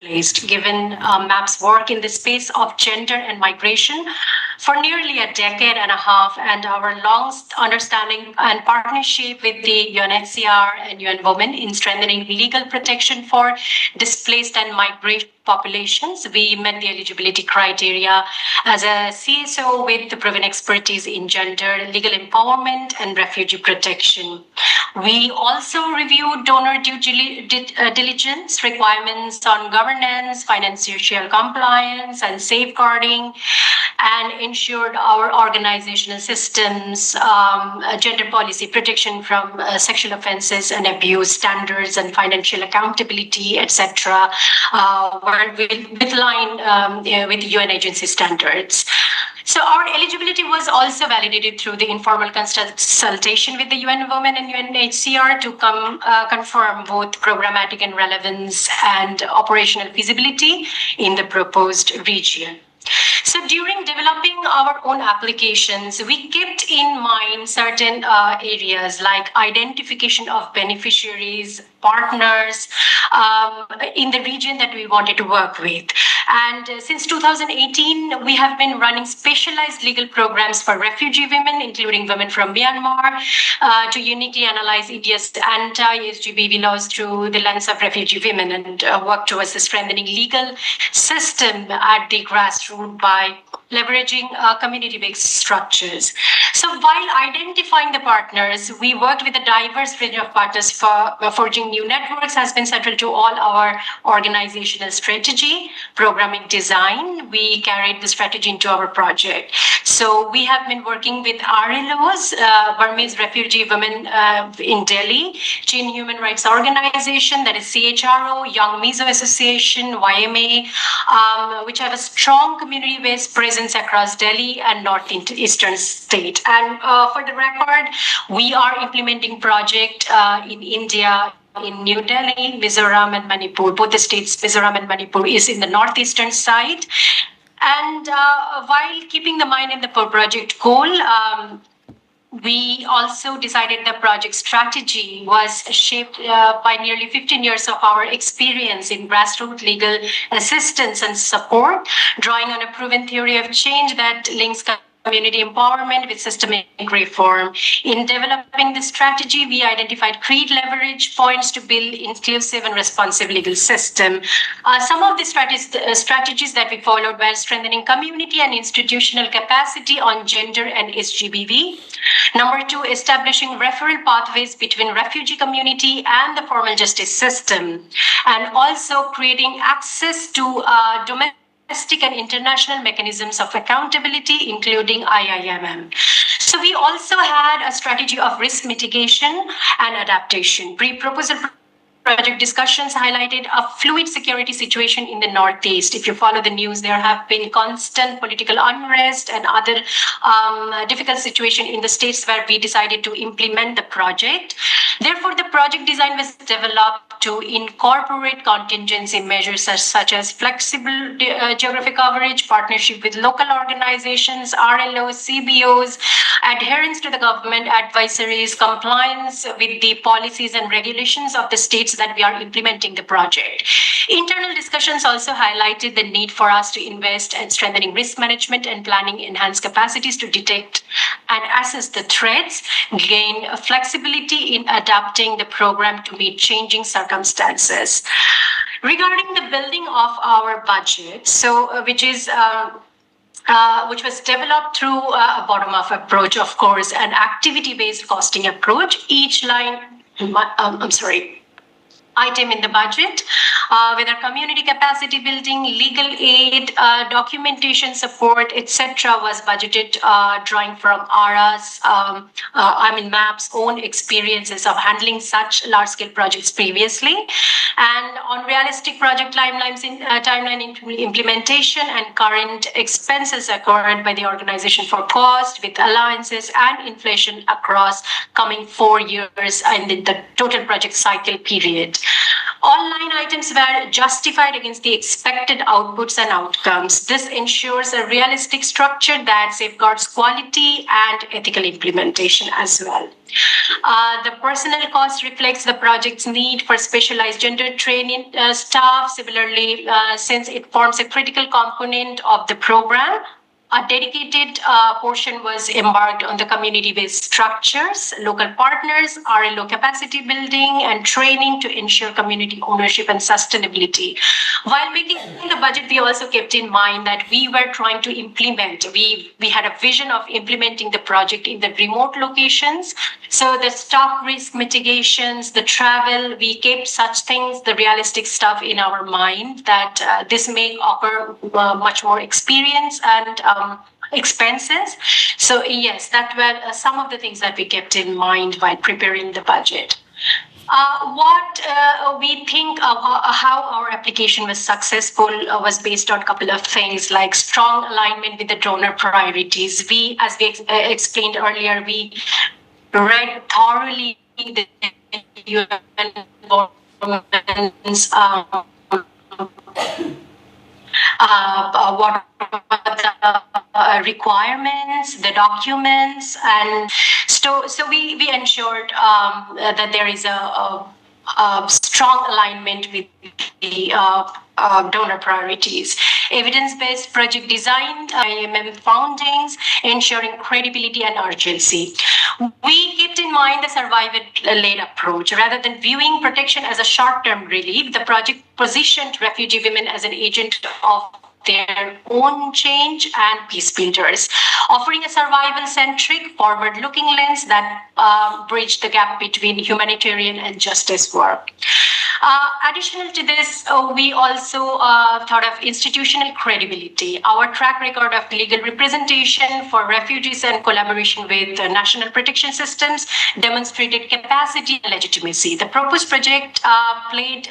displaced, given MAP's work in the space of gender and migration for nearly a decade and a half, and our long understanding and partnership with the UNHCR and UN Women in strengthening legal protection for displaced and migrant populations. We met the eligibility criteria as a CSO with the proven expertise in gender, legal empowerment, and refugee protection. We also reviewed donor due diligence requirements on governance, financial compliance, and safeguarding, and ensured our organizational systems, gender policy protection from sexual offenses and abuse standards, and financial accountability, etc., were with line with UN agency standards. So our eligibility was also validated through the informal consultation with the UN Women and UNHCR to confirm both programmatic and relevance and operational feasibility in the proposed region. So during developing our own applications, we kept in mind certain areas like identification of beneficiaries, partners in the region that we wanted to work with. And since 2018, we have been running specialized legal programs for refugee women, including women from Myanmar, to uniquely analyze India's anti-SGBV laws through the lens of refugee women and work towards the strengthening legal system at the grassroots by leveraging community-based structures. So while identifying the partners, we worked with a diverse range of partners for forging new networks has been central to all our organizational strategy, programming design. We carried the strategy into our project. So we have been working with RLOs, Burmese Refugee Women in Delhi, Chin Human Rights Organization, that is CHRO, Young Mizo Association, YMA, which have a strong community-based presence across Delhi and northeastern state. And for the record, we are implementing project in India, in New Delhi, Mizoram and Manipur. Both the states, Mizoram and Manipur, is in the northeastern side. And while keeping the mind in the project goal, we also decided the project strategy was shaped by nearly 15 years of our experience in grassroots legal assistance and support, drawing on a proven theory of change that links community empowerment with systemic reform. In developing the strategy, we identified key leverage points to build inclusive and responsive legal system. Some of the strategies that we followed were strengthening community and institutional capacity on gender and SGBV. Number two, establishing referral pathways between refugee community and the formal justice system, and also creating access to domestic and international mechanisms of accountability, including IIMM. So we also had a strategy of risk mitigation and adaptation. Pre-proposal project discussions highlighted a fluid security situation in the Northeast. If you follow the news, there have been constant political unrest and other difficult situation in the states where we decided to implement the project. Therefore, the project design was developed to incorporate contingency measures such as flexible geographic coverage, partnership with local organizations, RLOs, CBOs, adherence to the government advisories, compliance with the policies and regulations of the states that we are implementing the project. Internal discussions also highlighted the need for us to invest in strengthening risk management and planning enhanced capacities to detect and assess the threats, gain flexibility in adapting the program to meet changing circumstances. Regarding the building of our budget, which was developed through a bottom-up approach, of course, an activity-based costing approach. Each item in the budget, whether community capacity building, legal aid, documentation support, etc., was budgeted drawing from MAP's own experiences of handling such large-scale projects previously, and on realistic project timeline implementation and current expenses occurred by the organization for cost with allowances and inflation across coming 4 years and in the total project cycle period. All line items were justified against the expected outputs and outcomes. This ensures a realistic structure that safeguards quality and ethical implementation as well. The personnel cost reflects the project's need for specialized gender training staff. Similarly, since it forms a critical component of the program, a dedicated portion was embarked on the community-based structures, local partners, RLO capacity building and training to ensure community ownership and sustainability. While making the budget, we also kept in mind that we were trying to implement, we had a vision of implementing the project in the remote locations. So the stock risk mitigations, the travel, we kept such things, the realistic stuff in our mind that this may offer much more experience and expenses. So yes, that were some of the things that we kept in mind while preparing the budget. What we think of how our application was successful was based on a couple of things like strong alignment with the donor priorities. We, as we explained earlier, we read thoroughly the UN government's what are the requirements, the documents, and so we ensured that there is a strong alignment with the donor priorities. Evidence-based project design, IMM foundings, ensuring credibility and urgency. We kept in mind the survival-led approach. Rather than viewing protection as a short-term relief, the project positioned refugee women as an agent of their own change and peace builders, offering a survival-centric, forward-looking lens that bridged the gap between humanitarian and justice work. Additional to this, we also thought of institutional credibility. Our track record of legal representation for refugees and collaboration with national protection systems demonstrated capacity and legitimacy. The proposed project played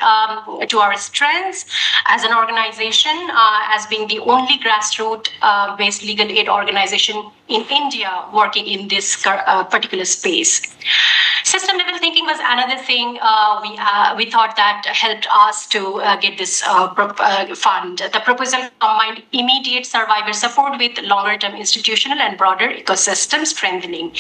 to our strengths as an organization, as being the only grassroots-based legal aid organization in India working in this particular space. System level thinking was another thing we thought that helped us to get this fund. The proposal combined immediate survivor support with longer term institutional and broader ecosystem strengthening.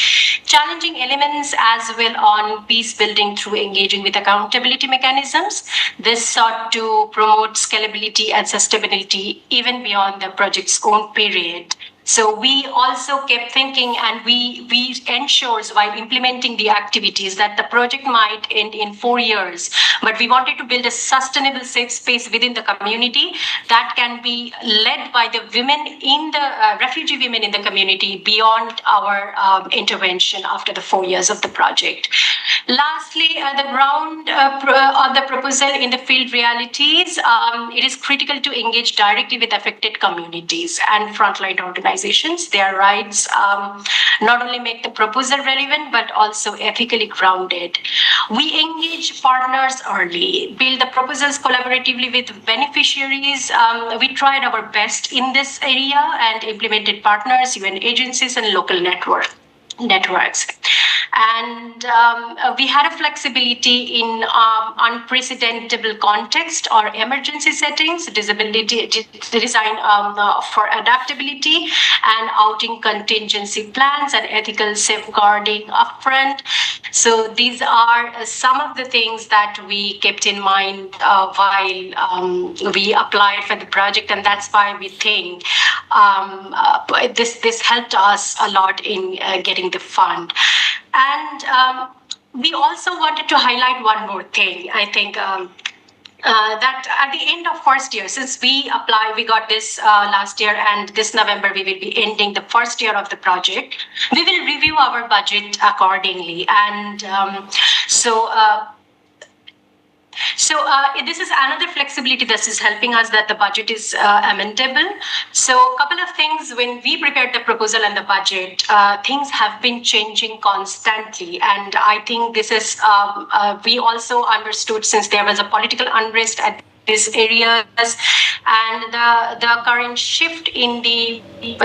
Challenging elements as well on peace building through engaging with accountability mechanisms. This sought to promote scalability and sustainability even beyond the project's own period. So we also kept thinking, and we ensured while implementing the activities that the project might end in 4 years, but we wanted to build a sustainable safe space within the community that can be led by the women in the refugee women in the community beyond our intervention after the 4 years of the project. Lastly, the ground of the proposal in the field realities, it is critical to engage directly with affected communities and frontline organizations. Their rights not only make the proposal relevant, but also ethically grounded. We engage partners early, build the proposals collaboratively with beneficiaries. We tried our best in this area and implemented partners, UN agencies, and local networks. And we had a flexibility in unprecedented context or emergency settings, disability design for adaptability, and outing contingency plans and ethical safeguarding upfront. So these are some of the things that we kept in mind while we applied for the project, and that's why we think this helped us a lot in getting the fund. And we also wanted to highlight one more thing. I think that at the end of first year, since we got this last year, and this November we will be ending the first year of the project, we will review our budget accordingly. And So this is another flexibility that is helping us, that the budget is amendable. So a couple of things, when we prepared the proposal and the budget, things have been changing constantly. And I think this is, we also understood, since there was a political unrest at these areas and the current shift in the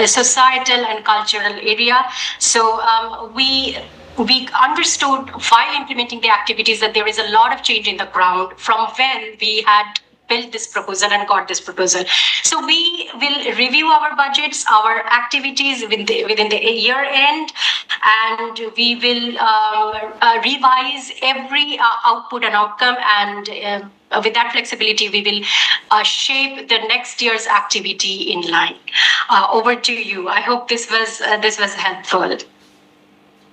societal and cultural area. So we we understood while implementing the activities that there is a lot of change in the ground from when we had built this proposal and got this proposal. So we will review our budgets, our activities within the year end, and we will revise every output and outcome, and with that flexibility, we will shape the next year's activity in line. Over to you. I hope this was helpful.